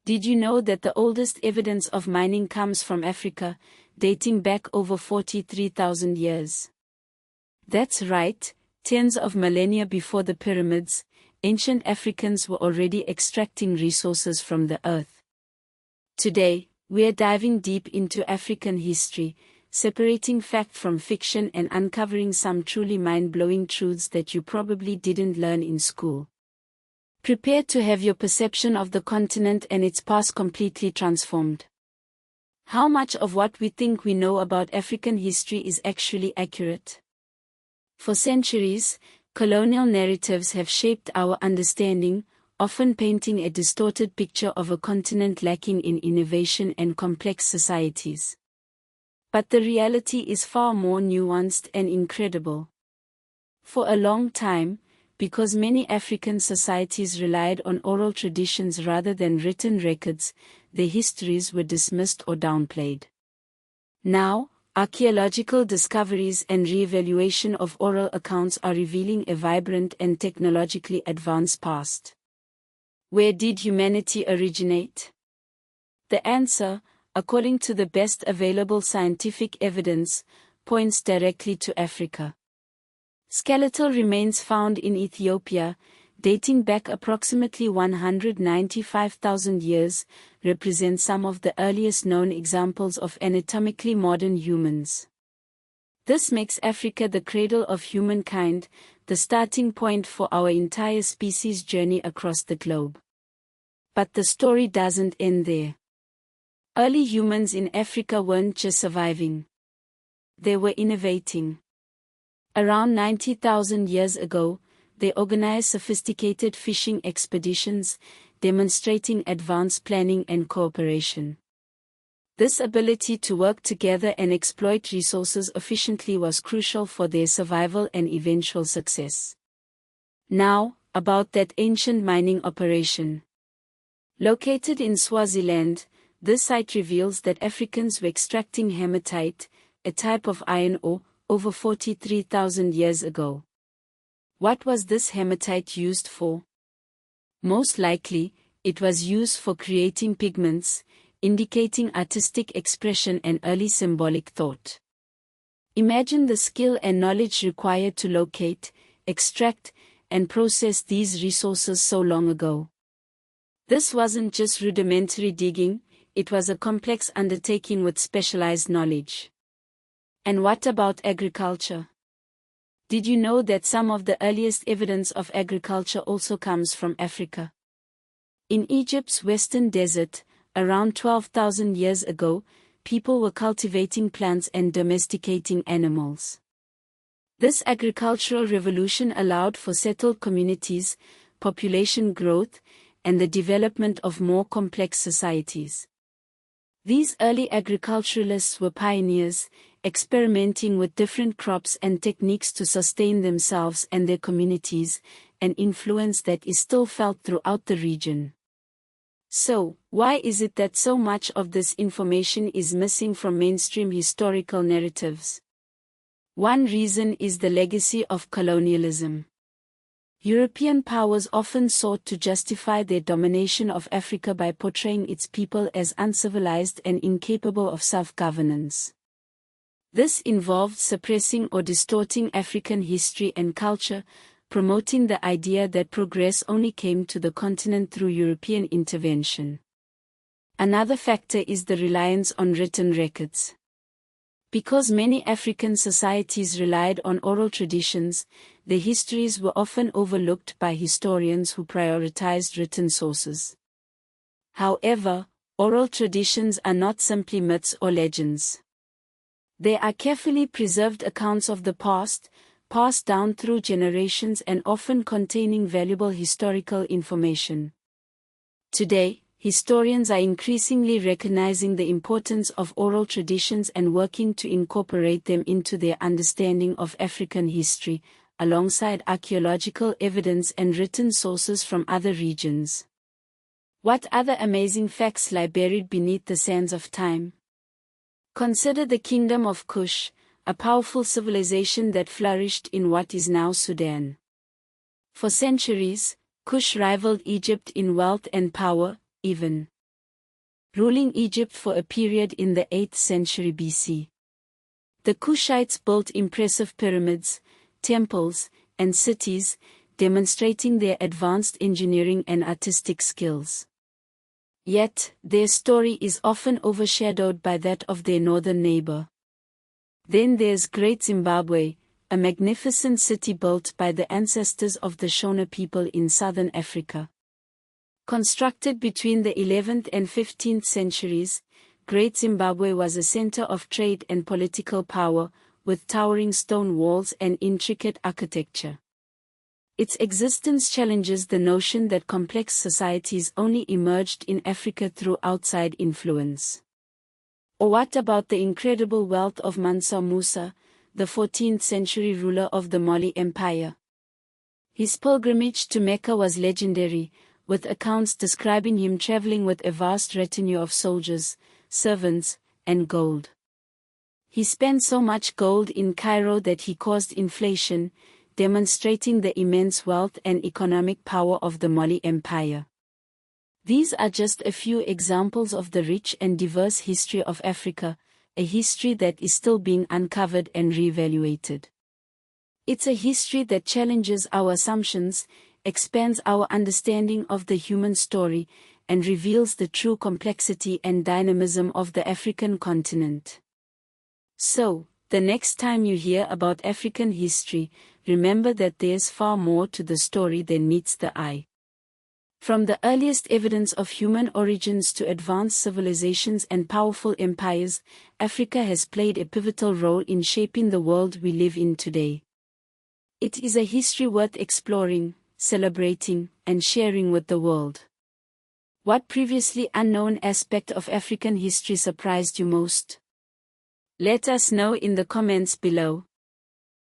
Did you know that the oldest evidence of mining comes from Africa, dating back over 43,000 years? That's right, tens of millennia before the pyramids, ancient Africans were already extracting resources from the earth. Today, we're diving deep into African history, separating fact from fiction and uncovering some truly mind-blowing truths that you probably didn't learn in school. Prepare to have your perception of the continent and its past completely transformed. How much of what we think we know about African history is actually accurate? For centuries, colonial narratives have shaped our understanding, often painting a distorted picture of a continent lacking in innovation and complex societies. But the reality is far more nuanced and incredible. For a long time, because many African societies relied on oral traditions rather than written records, their histories were dismissed or downplayed. Now, archaeological discoveries and re-evaluation of oral accounts are revealing a vibrant and technologically advanced past. Where did humanity originate? The answer, according to the best available scientific evidence, points directly to Africa. Skeletal remains found in Ethiopia, dating back approximately 195,000 years, represent some of the earliest known examples of anatomically modern humans. This makes Africa the cradle of humankind, the starting point for our entire species' journey across the globe. But the story doesn't end there. Early humans in Africa weren't just surviving. They were innovating. Around 90,000 years ago, they organized sophisticated fishing expeditions, demonstrating advanced planning and cooperation. This ability to work together and exploit resources efficiently was crucial for their survival and eventual success. Now, about that ancient mining operation. Located in Swaziland, this site reveals that Africans were extracting hematite, a type of iron ore, over 43,000 years ago. What was this hematite used for? Most likely, it was used for creating pigments, indicating artistic expression and early symbolic thought. Imagine the skill and knowledge required to locate, extract, and process these resources so long ago. This wasn't just rudimentary digging, it was a complex undertaking with specialized knowledge. And what about agriculture? Did you know that some of the earliest evidence of agriculture also comes from Africa? In Egypt's western desert, around 12,000 years ago, people were cultivating plants and domesticating animals. This agricultural revolution allowed for settled communities, population growth, and the development of more complex societies. These early agriculturalists were pioneers, experimenting with different crops and techniques to sustain themselves and their communities, an influence that is still felt throughout the region. So, why is it that so much of this information is missing from mainstream historical narratives? One reason is the legacy of colonialism. European powers often sought to justify their domination of Africa by portraying its people as uncivilized and incapable of self-governance. This involved suppressing or distorting African history and culture, promoting the idea that progress only came to the continent through European intervention. Another factor is the reliance on written records. Because many African societies relied on oral traditions, their histories were often overlooked by historians who prioritized written sources. However, oral traditions are not simply myths or legends. They are carefully preserved accounts of the past, passed down through generations and often containing valuable historical information. Today, historians are increasingly recognizing the importance of oral traditions and working to incorporate them into their understanding of African history, alongside archaeological evidence and written sources from other regions. What other amazing facts lie buried beneath the sands of time? Consider the Kingdom of Kush, a powerful civilization that flourished in what is now Sudan. For centuries, Kush rivaled Egypt in wealth and power, even ruling Egypt for a period in the 8th century BC. The Kushites built impressive pyramids, temples, and cities, demonstrating their advanced engineering and artistic skills. Yet, their story is often overshadowed by that of their northern neighbor. Then there's Great Zimbabwe, a magnificent city built by the ancestors of the Shona people in southern Africa. Constructed between the 11th and 15th centuries, Great Zimbabwe was a center of trade and political power, with towering stone walls and intricate architecture. Its existence challenges the notion that complex societies only emerged in Africa through outside influence. Or what about the incredible wealth of Mansa Musa, the 14th century ruler of the Mali Empire? His pilgrimage to Mecca was legendary, with accounts describing him traveling with a vast retinue of soldiers, servants, and gold. He spent so much gold in Cairo that he caused inflation, demonstrating the immense wealth and economic power of the Mali Empire. These are just a few examples of the rich and diverse history of Africa, a history that is still being uncovered and reevaluated. It's a history that challenges our assumptions, expands our understanding of the human story, and reveals the true complexity and dynamism of the African continent. So, the next time you hear about African history, remember that there's far more to the story than meets the eye. From the earliest evidence of human origins to advanced civilizations and powerful empires, Africa has played a pivotal role in shaping the world we live in today. It is a history worth exploring, celebrating, and sharing with the world. What previously unknown aspect of African history surprised you most? Let us know in the comments below.